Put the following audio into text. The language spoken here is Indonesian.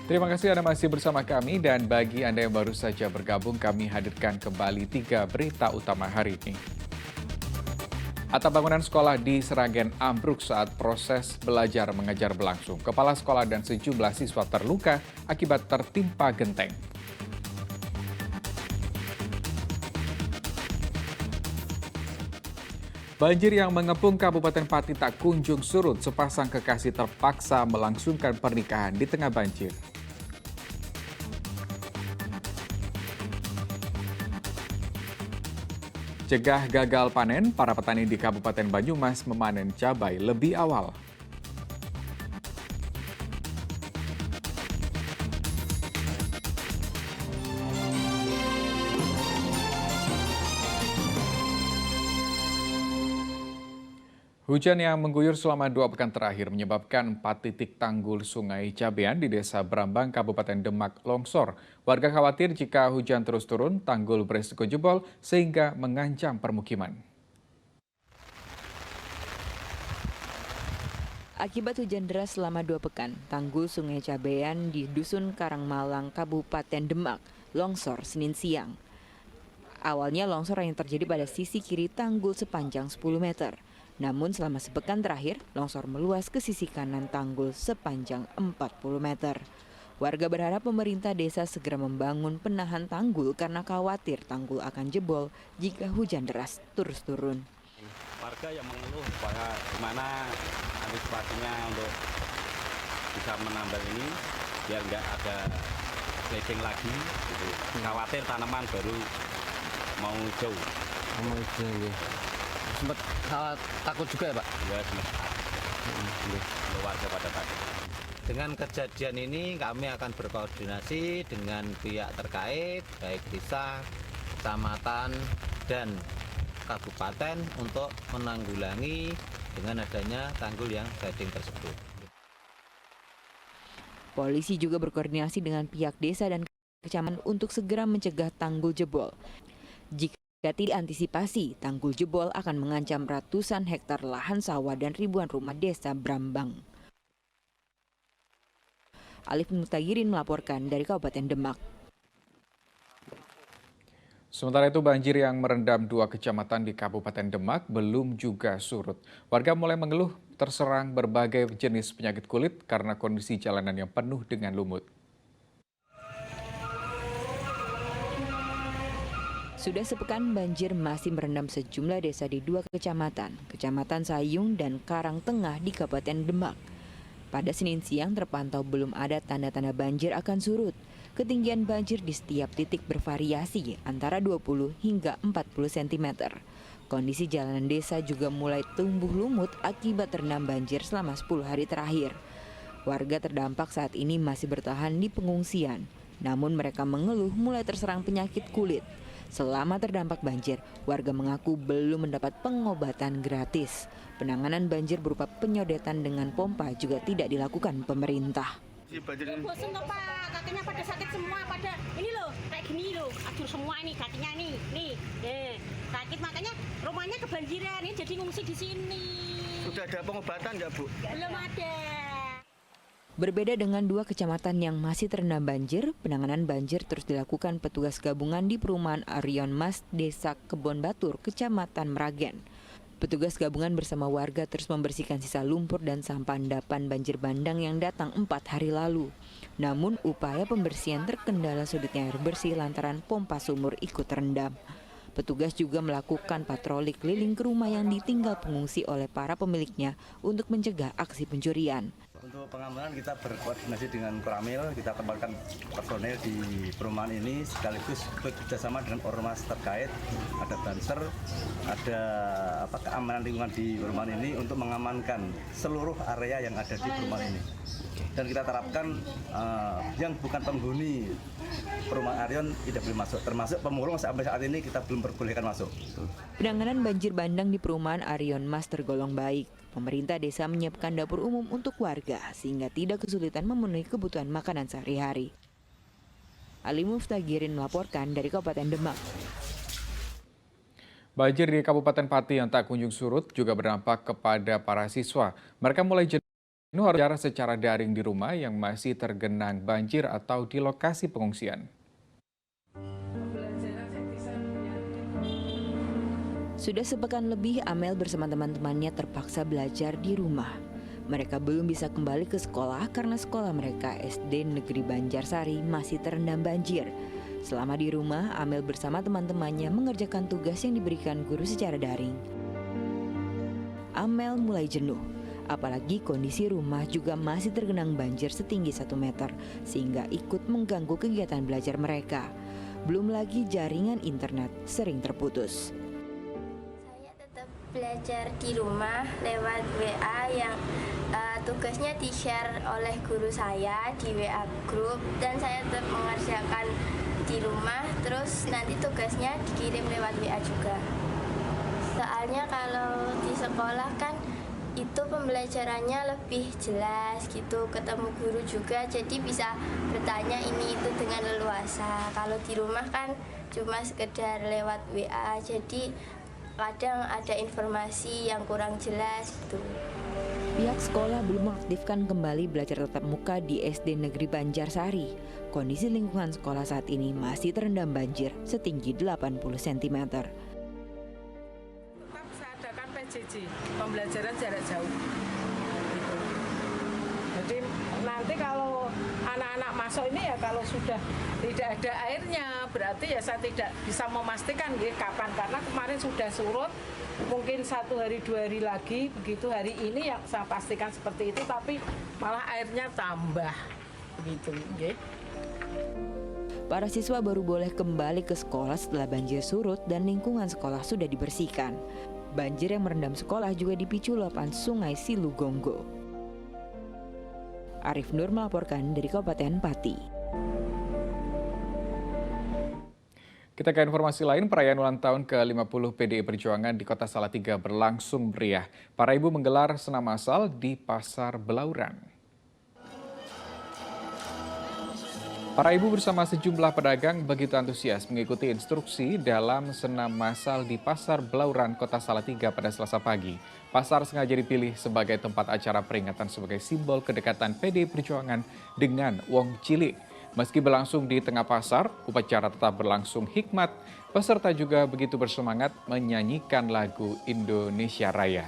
Terima kasih Anda masih bersama kami dan bagi Anda yang baru saja bergabung kami hadirkan kembali 3 berita utama hari ini. Atap bangunan sekolah di Seragen ambruk saat proses belajar mengajar berlangsung. Kepala sekolah dan sejumlah siswa terluka akibat tertimpa genteng. Banjir yang mengepung Kabupaten Pati tak kunjung surut. Sepasang kekasih terpaksa melangsungkan pernikahan di tengah banjir. Cegah gagal panen, para petani di Kabupaten Banyumas memanen cabai lebih awal. Hujan yang mengguyur selama 2 pekan terakhir menyebabkan 4 titik tanggul Sungai Cabean di Desa Brambang, Kabupaten Demak longsor. Warga khawatir jika hujan terus turun, tanggul beresiko jebol sehingga mengancam permukiman. Akibat hujan deras selama 2 pekan, tanggul Sungai Cabean di Dusun Karangmalang, Kabupaten Demak, longsor Senin siang. Awalnya longsor hanya terjadi pada sisi kiri tanggul sepanjang 10 meter. Namun selama sepekan terakhir, longsor meluas ke sisi kanan tanggul sepanjang 40 meter. Warga berharap pemerintah desa segera membangun penahan tanggul karena khawatir tanggul akan jebol jika hujan deras terus turun. Warga yang mengeluh bahwa gimana antisipasinya untuk bisa menambal ini biar nggak ada legging lagi gitu. Khawatir tanaman baru mau jauh. Sempat takut juga ya Pak? Ya semesta. Warga pada takut. Dengan kejadian ini kami akan berkoordinasi dengan pihak terkait, baik desa, kecamatan, dan kabupaten untuk menanggulangi dengan adanya tanggul yang gading tersebut. Polisi juga berkoordinasi dengan pihak desa dan kecamatan untuk segera mencegah tanggul jebol. Jika tidak diantisipasi, tanggul jebol akan mengancam ratusan hektar lahan sawah dan ribuan rumah desa Brambang. Alif Mutagirin melaporkan dari Kabupaten Demak. Sementara itu banjir yang merendam 2 kecamatan di Kabupaten Demak belum juga surut. Warga mulai mengeluh terserang berbagai jenis penyakit kulit karena kondisi jalanan yang penuh dengan lumut. Sudah sepekan banjir masih merendam sejumlah desa di 2 kecamatan, Kecamatan Sayung dan Karang Tengah di Kabupaten Demak. Pada Senin siang terpantau belum ada tanda-tanda banjir akan surut. Ketinggian banjir di setiap titik bervariasi antara 20 hingga 40 cm. Kondisi jalanan desa juga mulai tumbuh lumut akibat terendam banjir selama 10 hari terakhir. Warga terdampak saat ini masih bertahan di pengungsian. Namun mereka mengeluh mulai terserang penyakit kulit. Selama terdampak banjir, warga mengaku belum mendapat pengobatan gratis. Penanganan banjir berupa penyodetan dengan pompa juga tidak dilakukan pemerintah. Bosen toh Pak, kakinya pada sakit semua, pada ini loh, kayak gini loh, aduh semua ini kakinya nih, sakit makanya rumahnya kebanjiran, ini jadi ngungsi di sini. Sudah ada pengobatan nggak Bu? Belum ada. Berbeda dengan 2 kecamatan yang masih terendam banjir, penanganan banjir terus dilakukan petugas gabungan di perumahan Arion Mas, Desa Kebon Batur, Kecamatan Meragen. Petugas gabungan bersama warga terus membersihkan sisa lumpur dan sampah endapan banjir bandang yang datang 4 hari lalu. Namun upaya pembersihan terkendala sulitnya air bersih lantaran pompa sumur ikut terendam. Petugas juga melakukan patroli keliling ke rumah yang ditinggal pengungsi oleh para pemiliknya untuk mencegah aksi pencurian. Untuk pengamanan kita berkoordinasi dengan Koramil, kita tempatkan personel di perumahan ini sekaligus bekerjasama dengan ormas terkait, ada banser, ada keamanan lingkungan di perumahan ini untuk mengamankan seluruh area yang ada di perumahan ini. Dan kita terapkan yang bukan penghuni perumahan Arion tidak boleh masuk, termasuk pemulung sampai saat ini kita belum perbolehkan masuk. Penanganan banjir bandang di perumahan Arion Mas tergolong baik. Pemerintah desa menyiapkan dapur umum untuk warga sehingga tidak kesulitan memenuhi kebutuhan makanan sehari-hari. Ali Muftagirin melaporkan dari Kabupaten Demak. Banjir di Kabupaten Pati yang tak kunjung surut juga berdampak kepada para siswa. Mereka mulai jenuh Belajar secara daring di rumah yang masih tergenang banjir atau di lokasi pengungsian. Sudah sepekan lebih, Amel bersama teman-temannya terpaksa belajar di rumah. Mereka belum bisa kembali ke sekolah karena sekolah mereka SD Negeri Banjarsari masih terendam banjir. Selama di rumah, Amel bersama teman-temannya mengerjakan tugas yang diberikan guru secara daring. Amel mulai jenuh, apalagi kondisi rumah juga masih tergenang banjir setinggi 1 meter, sehingga ikut mengganggu kegiatan belajar mereka. Belum lagi jaringan internet sering terputus. Saya tetap belajar di rumah lewat WA yang tugasnya di-share oleh guru saya di WA group, dan saya tetap mengerjakan di rumah, terus nanti tugasnya dikirim lewat WA juga. Soalnya kalau di sekolah kan itu pembelajarannya lebih jelas gitu, ketemu guru juga, jadi bisa bertanya ini itu dengan leluasa. Kalau di rumah kan cuma sekedar lewat WA, jadi kadang ada informasi yang kurang jelas gitu. Pihak sekolah belum mengaktifkan kembali belajar tatap muka di SD Negeri Banjarsari. Kondisi lingkungan sekolah saat ini masih terendam banjir setinggi 80 cm. Tetap saya adakan PJJ, pembelajaran jarak jauh. Gitu. Jadi nanti kalau anak-anak masuk ini ya kalau sudah tidak ada airnya, berarti ya saya tidak bisa memastikan kapan, karena kemarin sudah surut. Mungkin 1 hari 2 hari lagi, begitu hari ini yang saya pastikan seperti itu, tapi malah airnya tambah begitu. Okay. Para siswa baru boleh kembali ke sekolah setelah banjir surut dan lingkungan sekolah sudah dibersihkan. Banjir yang merendam sekolah juga dipicu luapan Sungai Silugonggo. Arif Nur melaporkan dari Kabupaten Pati. Kita ke informasi lain, perayaan ulang tahun ke-50 PDI Perjuangan di Kota Salatiga berlangsung meriah. Para ibu menggelar senam massal di Pasar Belauran. Para ibu bersama sejumlah pedagang begitu antusias mengikuti instruksi dalam senam massal di Pasar Belauran, Kota Salatiga pada Selasa pagi. Pasar sengaja dipilih sebagai tempat acara peringatan sebagai simbol kedekatan PDI Perjuangan dengan Wong Cilik. Meski berlangsung di tengah pasar, upacara tetap berlangsung hikmat. Peserta juga begitu bersemangat menyanyikan lagu Indonesia Raya.